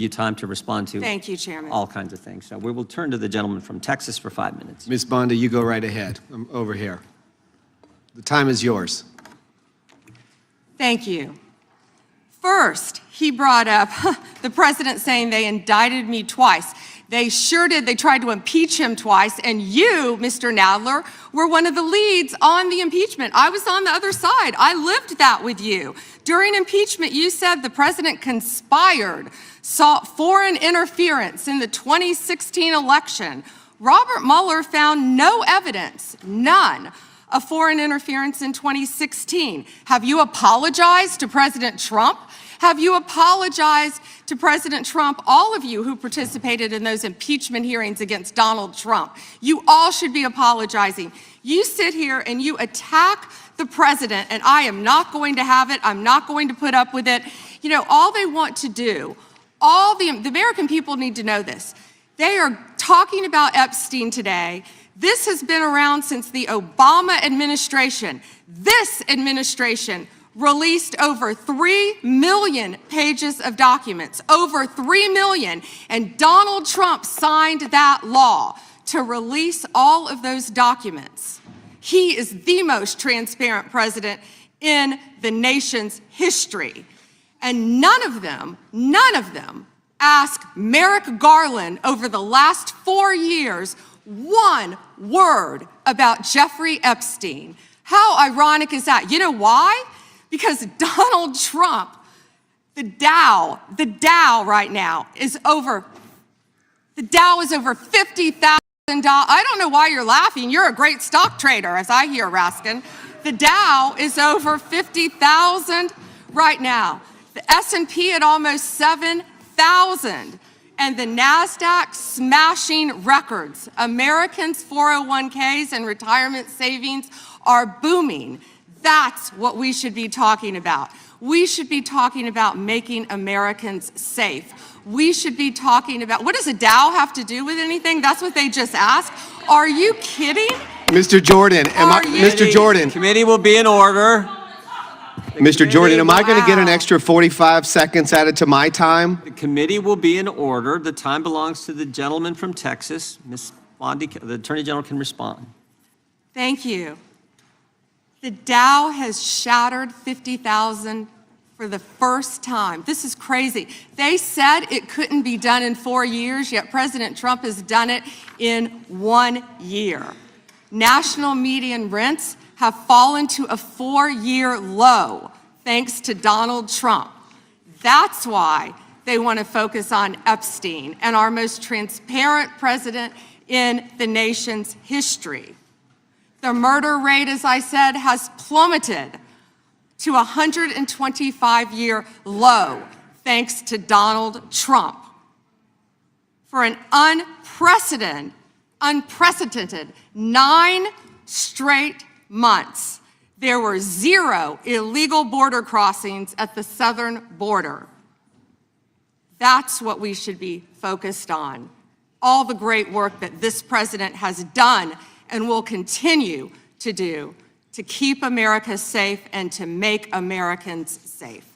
You time to respond to Thank you, Chairman. all kinds of things. So we will turn to the gentleman from Texas for 5 minutes. Ms. Bondi, you go right ahead. I'm over here. The time is yours. Thank you. First, he brought up the president saying they indicted me twice. They sure did. They tried to impeach him twice, and you, Mr. Nadler, were one of the leads on the impeachment. I was on the other side. I lived that with you. During impeachment, you said the president conspired, sought foreign interference in the 2016 election. Robert Mueller found no evidence, none, of foreign interference in 2016. Have you apologized to President Trump? Have you apologized to President Trump, all of you who participated in those impeachment hearings against Donald Trump? You all should be apologizing. You sit here and you attack the president, and I am not going to have it. I'm not going to put up with it. You know, all they want to do, the American people need to know this. They are talking about Epstein today. This has been around since the Obama administration. This administration released over 3 million pages of documents, over 3 million, and Donald Trump signed that law to release all of those documents. He is the most transparent president in the nation's history. And none of them asked Merrick Garland over the last 4 years one word about Jeffrey Epstein. How ironic is that? You know why? Because Donald Trump, the Dow right now is over $50,000. I don't know why you're laughing. You're a great stock trader, as I hear, Raskin. The Dow is over 50,000 right now. The S&P at almost 7,000. And the NASDAQ smashing records. Americans' 401ks and retirement savings are booming. That's what we should be talking about. We should be talking about making Americans safe. We should be talking about, what does a Dow have to do with anything? That's what they just asked. Are you kidding? Mr. Jordan, Mr. Jordan. Committee will be in order. Mr. Jordan, am I going to get an extra 45 seconds added to my time? The committee will be in order. The time belongs to the gentleman from Texas. Ms. Bondi, the Attorney General can respond. Thank you. The Dow has shattered 50,000 for the first time. This is crazy. They said it couldn't be done in 4 years, yet President Trump has done it in 1 year. National median rents have fallen to a 4-year low, thanks to Donald Trump. That's why they want to focus on Epstein and our most transparent president in the nation's history. The murder rate, as I said, has plummeted to a 125-year low, thanks to Donald Trump. For an unprecedented 9 straight months, there were 0 illegal border crossings at the southern border. That's what we should be focused on. All the great work that this president has done and will continue to do to keep America safe and to make Americans safe.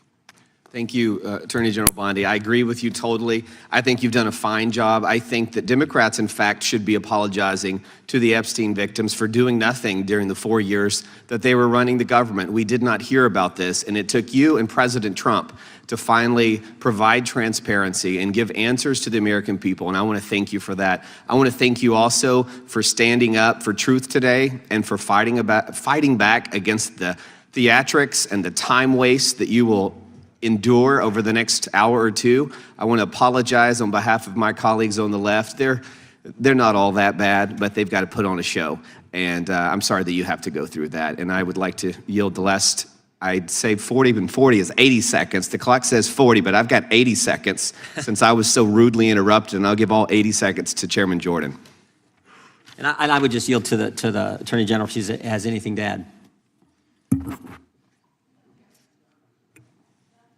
Thank you, Attorney General Bondi. I agree with you totally. I think you've done a fine job. I think that Democrats, in fact, should be apologizing to the Epstein victims for doing nothing during the 4 years that they were running the government. We did not hear about this, and it took you and President Trump to finally provide transparency and give answers to the American people, and I want to thank you for that. I want to thank you also for standing up for truth today and for fighting back against the theatrics and the time waste that you will endure over the next hour or two. I want to apologize on behalf of my colleagues on the left. They're not all that bad, but they've got to put on a show. And I'm sorry that you have to go through that. And I would like to yield the last, I'd say 40, but 40 is 80 seconds. The clock says 40, but I've got 80 seconds since I was so rudely interrupted, and I'll give all 80 seconds to Chairman Jordan. And I would just yield to the Attorney General if she has anything to add.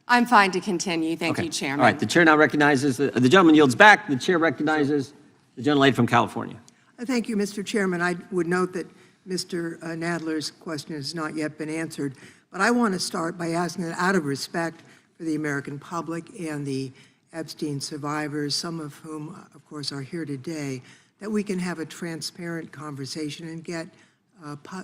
I'm fine to continue. Thank you, Chairman. All right, the chair now recognizes, the gentleman yields back. The chair recognizes the gentlelady from California. Thank you, Mr. Chairman. I would note that Mr. Nadler's question has not yet been answered, but I want to start by asking that out of respect for the American public and the Epstein survivors, some of whom, of course, are here today, that we can have a transparent conversation and get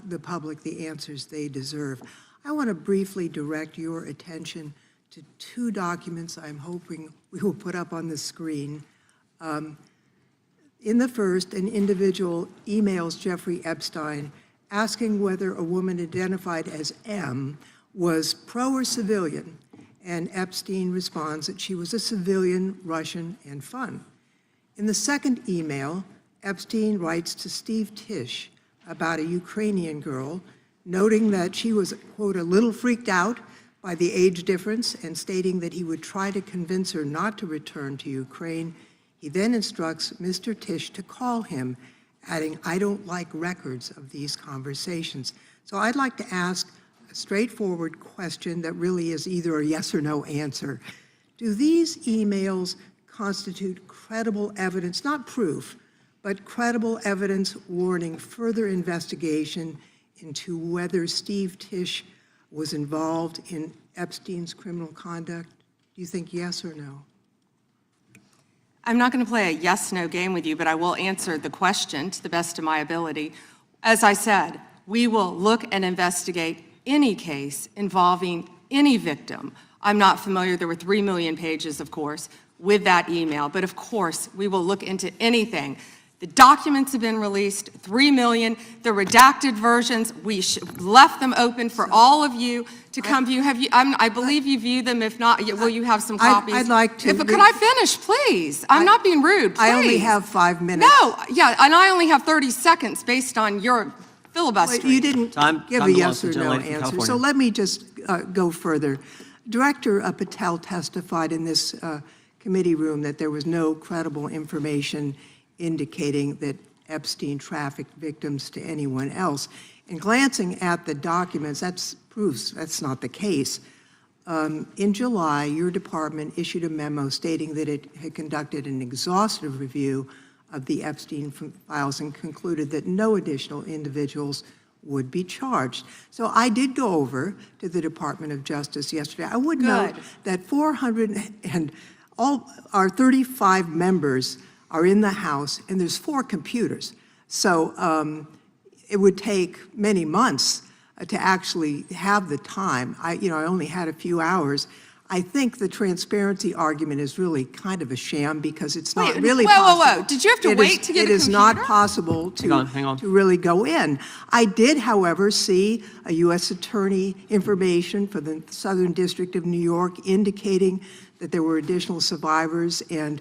the public the answers they deserve. I want to briefly direct your attention to two documents I'm hoping we will put up on the screen. In the first, an individual emails Jeffrey Epstein asking whether a woman identified as M was pro or civilian, and Epstein responds that she was a civilian, Russian, and fun. In the second email, Epstein writes to Steve Tisch about a Ukrainian girl, noting that she was, quote, a little freaked out by the age difference and stating that he would try to convince her not to return to Ukraine. He then instructs Mr. Tisch to call him, adding, I don't like records of these conversations. So I'd like to ask a straightforward question that really is either a yes or no answer. Do these emails constitute credible evidence, not proof, but credible evidence warning further investigation into whether Steve Tisch was involved in Epstein's criminal conduct? Do you think yes or no? I'm not going to play a yes-no game with you, but I will answer the question to the best of my ability. As I said, we will look and investigate any case involving any victim. I'm not familiar, there were 3 million pages, of course, with that email, but of course, we will look into anything. The documents have been released, 3 million, the redacted versions, we left them open for all of you to come view. I believe you view them, if not, will you have some copies? I'd like to. Could I finish, please? I'm not being rude, please. I only have 5 minutes. No, yeah, and I only have 30 seconds based on your filibustering. Well, you didn't give a yes or no Gentlelady from answer, California. so let me just go further. Director Patel testified in this committee room that there was no credible information indicating that Epstein trafficked victims to anyone else. And glancing at the documents, that proves that's not the case. In July, your department issued a memo stating that it had conducted an exhaustive review of the Epstein files and concluded that no additional individuals would be charged. So I did go over to the Department of Justice yesterday. I would note that 400 and all our 35 members are in the House, and there's 4 computers. So it would take many months to actually have the time. I only had a few hours. I think the transparency argument is really kind of a sham because it's not really possible. Whoa. Did you have to wait to get a computer? It is not possible Hang on. to really go in. I did, however, see a U.S. attorney information for the Southern District of New York indicating that there were additional survivors and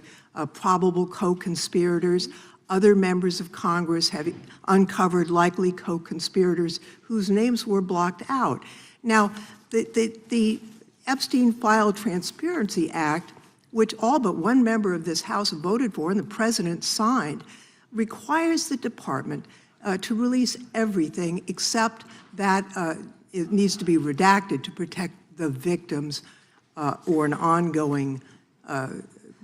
probable co-conspirators. Other members of Congress have uncovered likely co-conspirators whose names were blocked out. Now, the Epstein File Transparency Act, which all but one member of this House voted for and the president signed, requires the department to release everything except that it needs to be redacted to protect the victims or an ongoing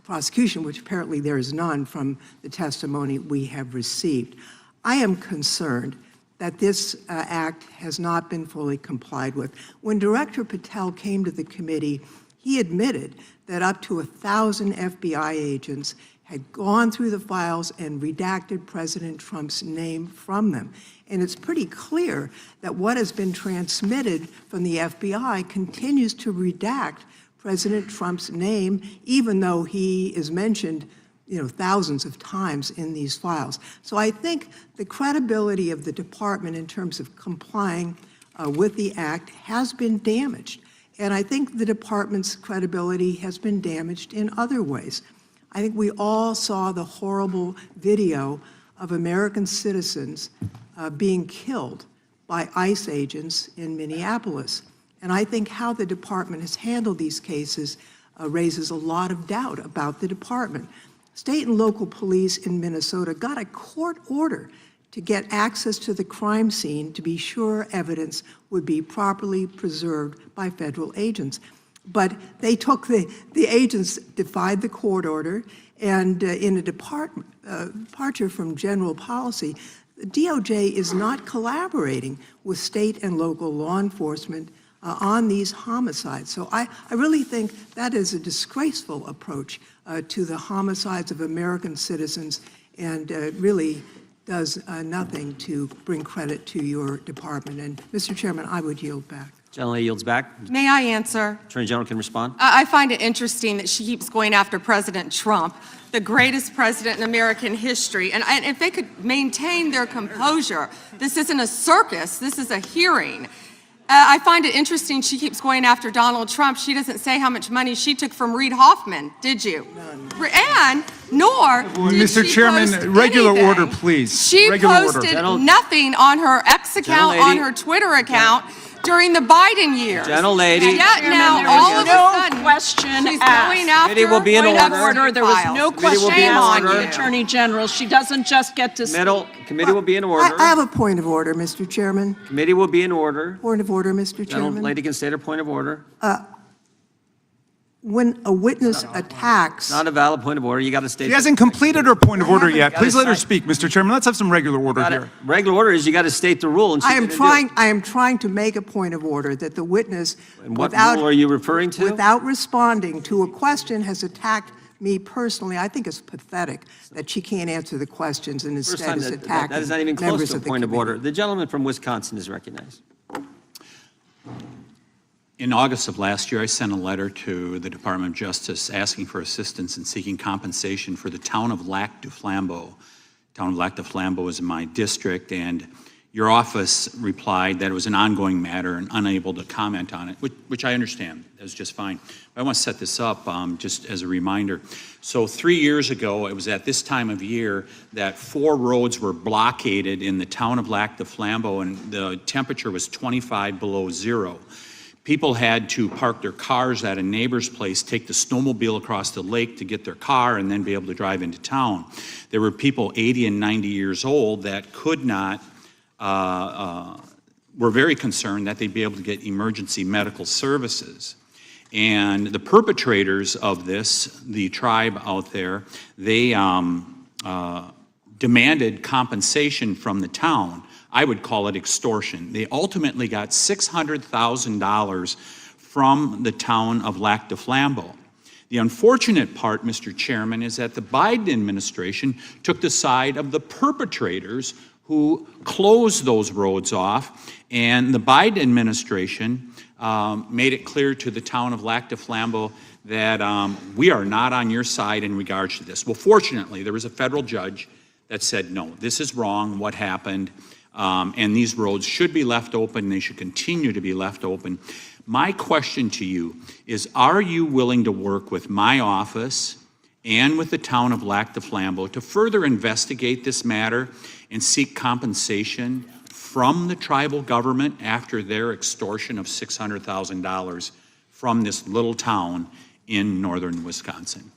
prosecution, which apparently there is none from the testimony we have received. I am concerned that this act has not been fully complied with. When Director Patel came to the committee, he admitted that up to 1,000 FBI agents had gone through the files and redacted President Trump's name from them. And it's pretty clear that what has been transmitted from the FBI continues to redact President Trump's name, even though he is mentioned thousands of times in these files. So I think the credibility of the department in terms of complying with the act has been damaged. And I think the department's credibility has been damaged in other ways. I think we all saw the horrible video of American citizens being killed by ICE agents in Minneapolis. And I think how the department has handled these cases raises a lot of doubt about the department. State and local police in Minnesota got a court order to get access to the crime scene to be sure evidence would be properly preserved by federal agents. But they took the agents defied the court order, and in a departure from general policy, the DOJ is not collaborating with state and local law enforcement on these homicides. So I really think that is a disgraceful approach to the homicides of American citizens, and really does nothing to bring credit to your department. And Mr. Chairman, I would yield back. Gentlelady yields back. May I answer? Attorney General can respond. I find it interesting that she keeps going after President Trump, the greatest president in American history. And if they could maintain their composure, this isn't a circus, this is a hearing. I find it interesting she keeps going after Donald Trump. She doesn't say how much money she took from Reid Hoffman, did you? None. And nor did Mr. she Chairman, post regular anything. order, please. She Regular order. posted Gentle- nothing on her X account, Gentlelady- on her Twitter account during the Biden years. Gentlelady- Yet now, There all was of no a sudden, question she's asked. going after Committee will be in point of order. There was files. no Committee will be question in asked of order. the Attorney General. She doesn't just get to speak. Committee will be in order. I have a point of order, Mr. Chairman. Committee will be in order. Point of order, Mr. Chairman. Gentlelady can state her point of order. When a witness attacks, Not a valid point of order. You got to state. She hasn't completed her point of order haven't yet. got Please a let her side- speak, Mr. Chairman. Let's have some regular order here. Regular order is you got to state the rule. And she I am didn't do it. trying to make a point of order that the witness, And what without, rule are you referring to? without responding to a question, has attacked me personally. I think it's pathetic that she can't answer the questions and First instead time is that attacking is not even close members to a of the point of committee. order. The gentleman from Wisconsin is recognized. In August of last year, I sent a letter to the Department of Justice asking for assistance in seeking compensation for the town of Lac du Flambeau. Town of Lac du Flambeau is in my district, and your office replied that it was an ongoing matter and unable to comment on it, which I understand. That's just fine. But I want to set this up just as a reminder. So 3 years ago, it was at this time of year that 4 roads were blockaded in the town of Lac du Flambeau, and the temperature was 25 below zero. People had to park their cars at a neighbor's place, take the snowmobile across the lake to get their car, and then be able to drive into town. There were people 80 and 90 years old that could not, were very concerned that they'd be able to get emergency medical services. And the perpetrators of this, the tribe out there, they demanded compensation from the town. I would call it extortion. They ultimately got $600,000 from the town of Lac du Flambeau. The unfortunate part, Mr. Chairman, is that the Biden administration took the side of the perpetrators who closed those roads off, and the Biden administration made it clear to the town of Lac du Flambeau that we are not on your side in regards to this. Well, fortunately, there was a federal judge that said, no, this is wrong, what happened, and these roads should be left open, they should continue to be left open. My question to you is, are you willing to work with my office and with the town of Lac du Flambeau to further investigate this matter and seek compensation from the tribal government after their extortion of $600,000 from this little town in northern Wisconsin?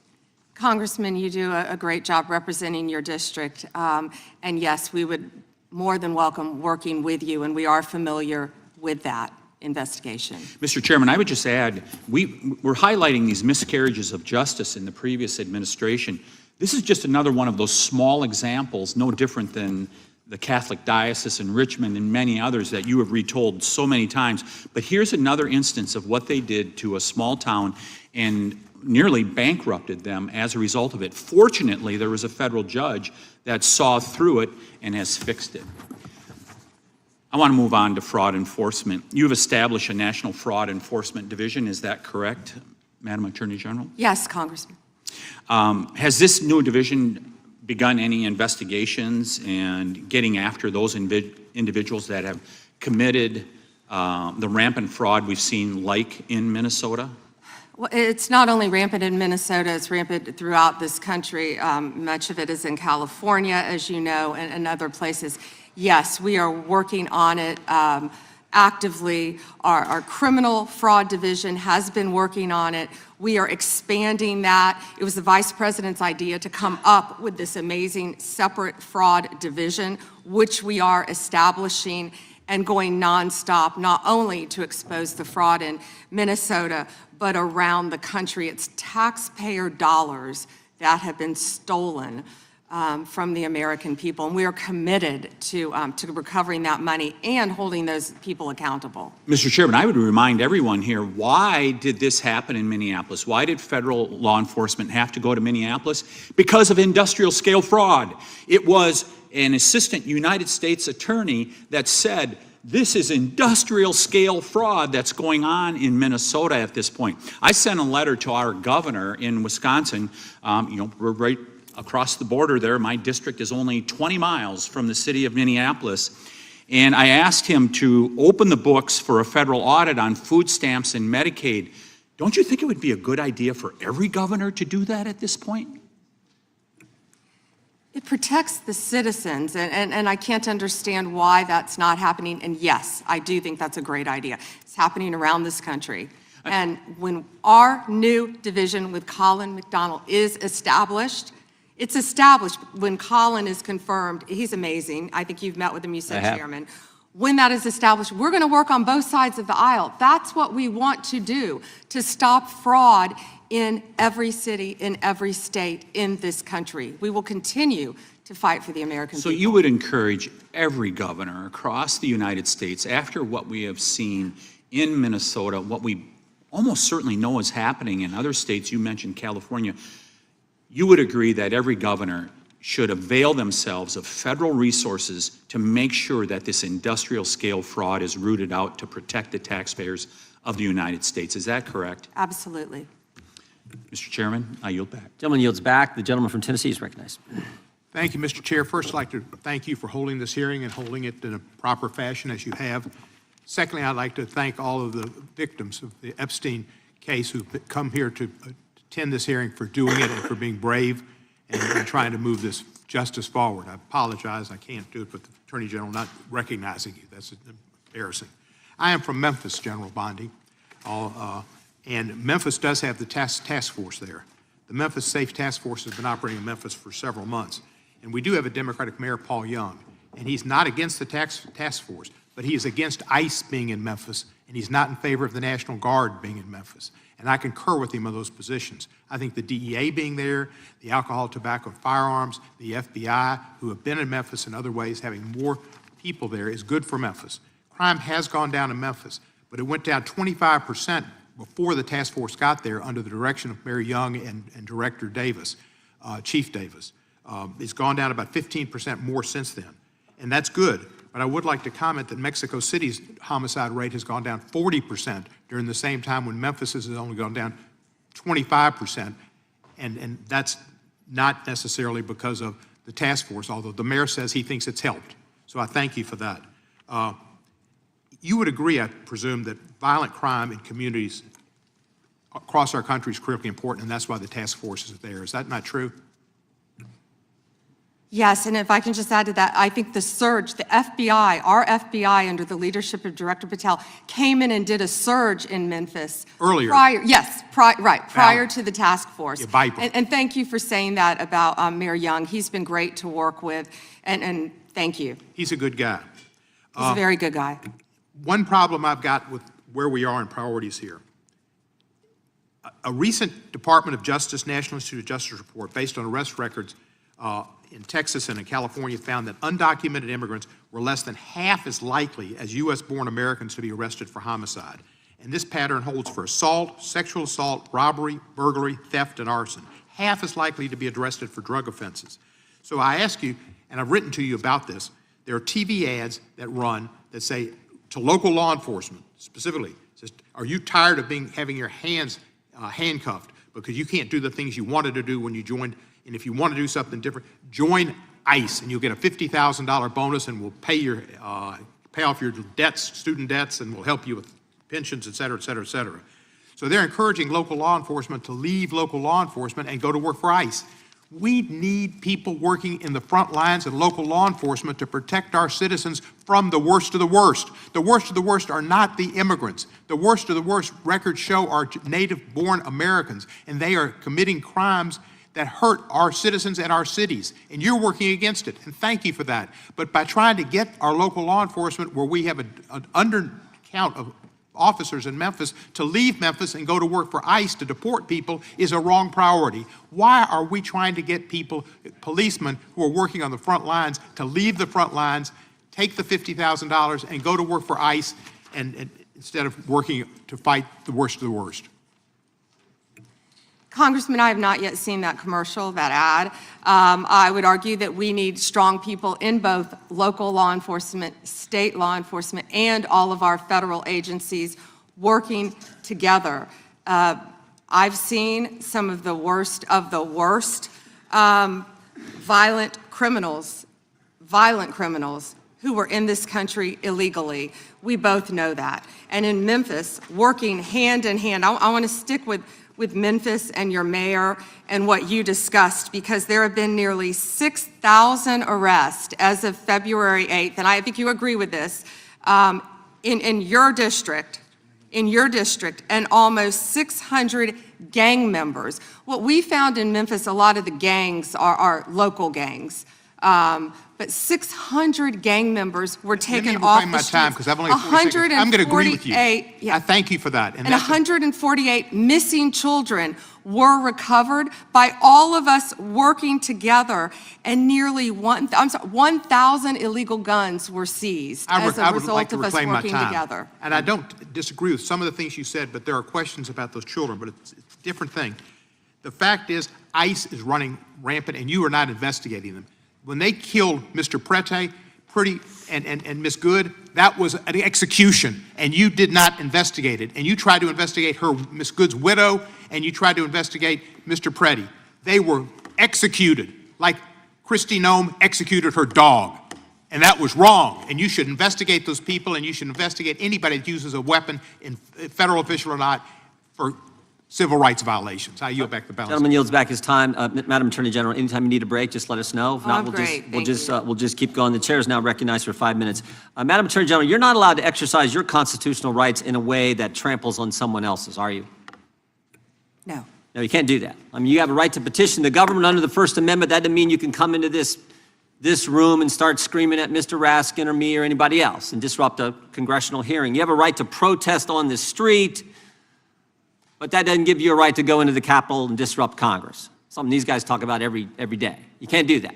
Congressman, you do a great job representing your district. And yes, we would more than welcome working with you, and we are familiar with that investigation. Mr. Chairman, I would just add, we're highlighting these miscarriages of justice in the previous administration. This is just another one of those small examples, no different than the Catholic Diocese in Richmond and many others that you have retold so many times. But here's another instance of what they did to a small town and nearly bankrupted them as a result of it. Fortunately, there was a federal judge that saw through it and has fixed it. I want to move on to fraud enforcement. You've established a National Fraud Enforcement Division, is that correct, Madam Attorney General? Yes, Congressman. Has this new division begun any investigations and getting after those individuals that have committed the rampant fraud we've seen, like in Minnesota? Well, it's not only rampant in Minnesota, it's rampant throughout this country. Much of it is in California, as you know, and other places. Yes, we are working on it actively. Our criminal fraud division has been working on it. We are expanding that. It was the Vice President's idea to come up with this amazing separate fraud division, which we are establishing and going nonstop, not only to expose the fraud in Minnesota, but around the country. It's taxpayer dollars that have been stolen from the American people, and we are committed to recovering that money and holding those people accountable. Mr. Chairman, I would remind everyone here, why did this happen in Minneapolis? Why did federal law enforcement have to go to Minneapolis? Because of industrial scale fraud. It was an assistant United States attorney that said, this is industrial scale fraud that's going on in Minnesota at this point. I sent a letter to our governor in Wisconsin. We're right across the border there. My district is only 20 miles from the city of Minneapolis. And I asked him to open the books for a federal audit on food stamps and Medicaid. Don't you think it would be a good idea for every governor to do that at this point? It protects the citizens, and I can't understand why that's not happening. And yes, I do think that's a great idea. It's happening around this country. And when our new division with Colin McDonald is established, it's established when Colin is confirmed. He's amazing. I think you've met with him, you said, Chairman. When that is established, we're going to work on both sides of the aisle. That's what we want to do, to stop fraud in every city, in every state in this country. We will continue to fight for the American people. So you would encourage every governor across the United States, after what we have seen in Minnesota, what we almost certainly know is happening in other states, you mentioned California, you would agree that every governor should avail themselves of federal resources to make sure that this industrial scale fraud is rooted out to protect the taxpayers of the United States. Is that correct? Absolutely. Mr. Chairman, I yield back. Gentleman yields back. The gentleman from Tennessee is recognized. Thank you, Mr. Chair. First, I'd like to thank you for holding this hearing and holding it in a proper fashion as you have. Secondly, I'd like to thank all of the victims of the Epstein case who've come here to attend this hearing, for doing it and for being brave and trying to move this justice forward. I apologize, I can't do it with the Attorney General not recognizing you. That's embarrassing. I am from Memphis, General Bondi, and Memphis does have the task force there. The Memphis Safe Task Force has been operating in Memphis for several months, and we do have a Democratic Mayor, Paul Young, and he's not against the task force, but he is against ICE being in Memphis, and he's not in favor of the National Guard being in Memphis. And I concur with him on those positions. I think the DEA being there, the alcohol, tobacco, and firearms, the FBI, who have been in Memphis in other ways, having more people there is good for Memphis. Crime has gone down in Memphis, but it went down 25% before the task force got there under the direction of Mayor Young and Director Davis, Chief Davis. It's gone down about 15% more since then, and that's good. But I would like to comment that Mexico City's homicide rate has gone down 40% during the same time, when Memphis has only gone down 25%, and that's not necessarily because of the task force, although the mayor says he thinks it's helped. So I thank you for that. You would agree, I presume, that violent crime in communities across our country is critically important, and that's why the task force is there. Is that not true? Yes, and if I can just add to that, I think the surge, the FBI, our FBI under the leadership of Director Patel, came in and did a surge in Memphis. Earlier. Prior to the task force. Yeah, and thank you for saying that about Mayor Young. He's been great to work with, and thank you. He's a good guy. He's a very good guy. One problem I've got with where we are in priorities here. A recent Department of Justice, National Institute of Justice report based on arrest records in Texas and in California found that undocumented immigrants were less than half as likely as U.S.-born Americans to be arrested for homicide. And this pattern holds for assault, sexual assault, robbery, burglary, theft, and arson. Half as likely to be arrested for drug offenses. So I ask you, and I've written to you about this, there are TV ads that run that say to local law enforcement, specifically, says, are you tired of having your hands handcuffed because you can't do the things you wanted to do when you joined? And if you want to do something different, join ICE, and you'll get a $50,000 bonus, and we'll pay off your debts, student debts, and we'll help you with pensions, et cetera, et cetera, et cetera. So they're encouraging local law enforcement to leave local law enforcement and go to work for ICE. We need people working in the front lines of local law enforcement to protect our citizens from the worst of the worst. The worst of the worst are not the immigrants. The worst of the worst, records show, are native-born Americans, and they are committing crimes that hurt our citizens and our cities, and you're working against it, and thank you for that. But by trying to get our local law enforcement where we have an undercount of officers in Memphis to leave Memphis and go to work for ICE to deport people is a wrong priority. Why are we trying to get people, policemen who are working on the front lines, to leave the front lines, take the $50,000 and go to work for ICE and instead of working to fight the worst of the worst? Congressman, I have not yet seen that commercial, that ad. I would argue that we need strong people in both local law enforcement, state law enforcement, and all of our federal agencies working together. I've seen some of the worst violent criminals who were in this country illegally. We both know that. And in Memphis, working hand in hand, I want to stick with Memphis and your mayor and what you discussed, because there have been nearly 6,000 arrests as of February 8th, and I think you agree with this, in your district, and almost 600 gang members. What we found in Memphis, a lot of the gangs are local gangs. But 600 gang members were taken off the streets. Because I've only 40 seconds. I'm going to agree with you. Yeah. I thank you for that. And 148 missing children were recovered by all of us working together, and nearly 1,000 illegal guns were seized as a result of us working together. And I don't disagree with some of the things you said, but there are questions about those children, but it's a different thing. The fact is, ICE is running rampant, and you are not investigating them. When they killed Mr. Prete, and Miss Good, that was an execution, and you did not investigate it. And you tried to investigate her, Miss Good's widow, and you tried to investigate Mr. Prete. They were executed, like Kristi Noem executed her dog. And that was wrong. And you should investigate those people, and you should investigate anybody that uses a weapon, in federal official or not, for civil rights violations. I yield back the balance. Gentleman yields back his time. Madam Attorney General, anytime you need a break, just let us know. If not, we'll just keep going. The chair is now recognized for 5 minutes. Madam Attorney General, you're not allowed to exercise your constitutional rights in a way that tramples on someone else's, are you? No. No, you can't do that. I mean, you have a right to petition the government under the First Amendment. That doesn't mean you can come into this room and start screaming at Mr. Raskin or me or anybody else and disrupt a congressional hearing. You have a right to protest on the street, but that doesn't give you a right to go into the Capitol and disrupt Congress. Something these guys talk about every day. You can't do that.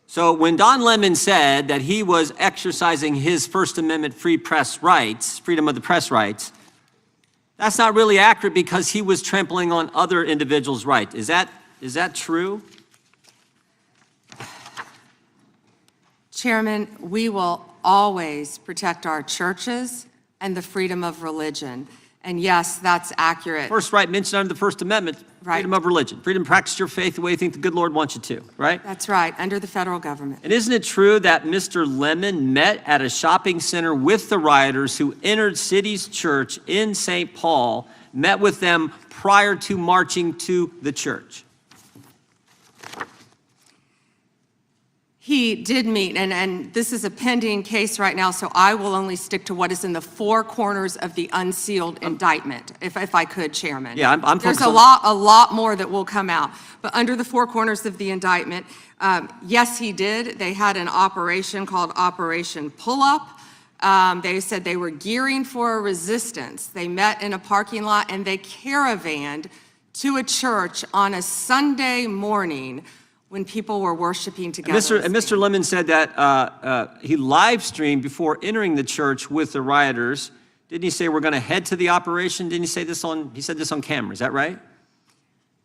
So when Don Lemon said that he was exercising his First Amendment free press rights, freedom of the press rights, that's not really accurate, because he was trampling on other individuals' rights. Is that true? Chairman, we will always protect our churches and the freedom of religion. And yes, that's accurate. First right mentioned under the First Amendment, freedom of religion, freedom to practice your faith the way you think the good Lord wants you to, right? That's right, under the federal government. And isn't it true that Mr. Lemon met at a shopping center with the rioters who entered City's church in St. Paul, met with them prior to marching to the church? He did meet, and this is a pending case right now, so I will only stick to what is in the four corners of the unsealed indictment, if I could, Chairman. Yeah, I'm There's a lot more that will come out. But under the four corners of the indictment, yes, he did. They had an operation called Operation Pull-Up. They said they were gearing for a resistance. They met in a parking lot, and they caravanned to a church on a Sunday morning when people were worshiping together. And Mr. Lemon said that he live streamed before entering the church with the rioters. Didn't he say we're going to head to the operation? Didn't he say this he said this on camera, is that right?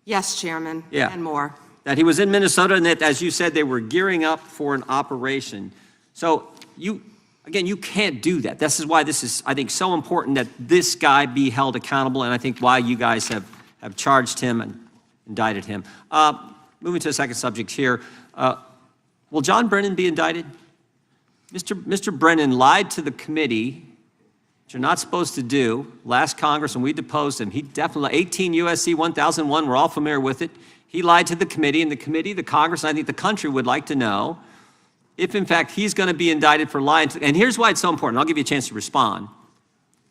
Yes, Chairman, yeah. And more. That he was in Minnesota, and that, as you said, they were gearing up for an operation. So you can't do that. This is why this is, I think, so important that this guy be held accountable, and I think why you guys have charged him and indicted him. Moving to a second subject here, will John Brennan be indicted? Mr. Brennan lied to the committee, which you're not supposed to do. Last Congress, when we deposed him, he definitely, 18 U.S.C. 1001, we're all familiar with it. He lied to the committee, and the Congress, and I think the country would like to know if, in fact, he's going to be indicted for lying. And here's why it's so important. I'll give you a chance to respond.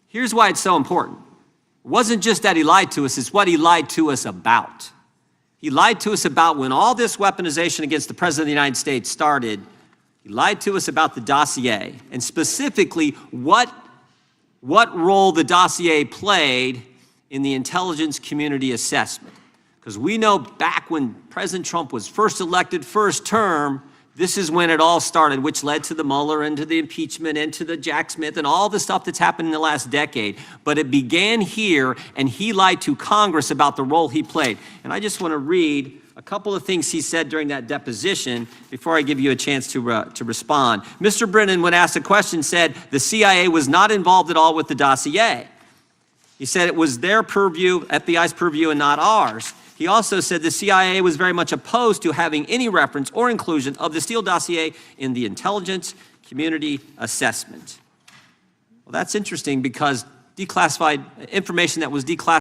Here's why it's so important. It wasn't just that he lied to us, it's what he lied to us about. He lied to us about when all this weaponization against the President of the United States started. He lied to us about the dossier, and specifically what what role the dossier played in the intelligence community assessment. Because we know back when President Trump was first elected, first term, this is when it all started, which led to the Mueller and to the impeachment and to the Jack Smith and all the stuff that's happened in the last decade. But it began here, and he lied to Congress about the role he played. And I just want to read a couple of things he said during that deposition before I give you a chance to respond. Mr. Brennan, when asked a question, said the CIA was not involved at all with the dossier. He said it was their purview, FBI's purview, and not ours. He also said the CIA was very much opposed to having any reference or inclusion of the Steele dossier in the intelligence community assessment. Well, that's interesting because declassified information that was declassified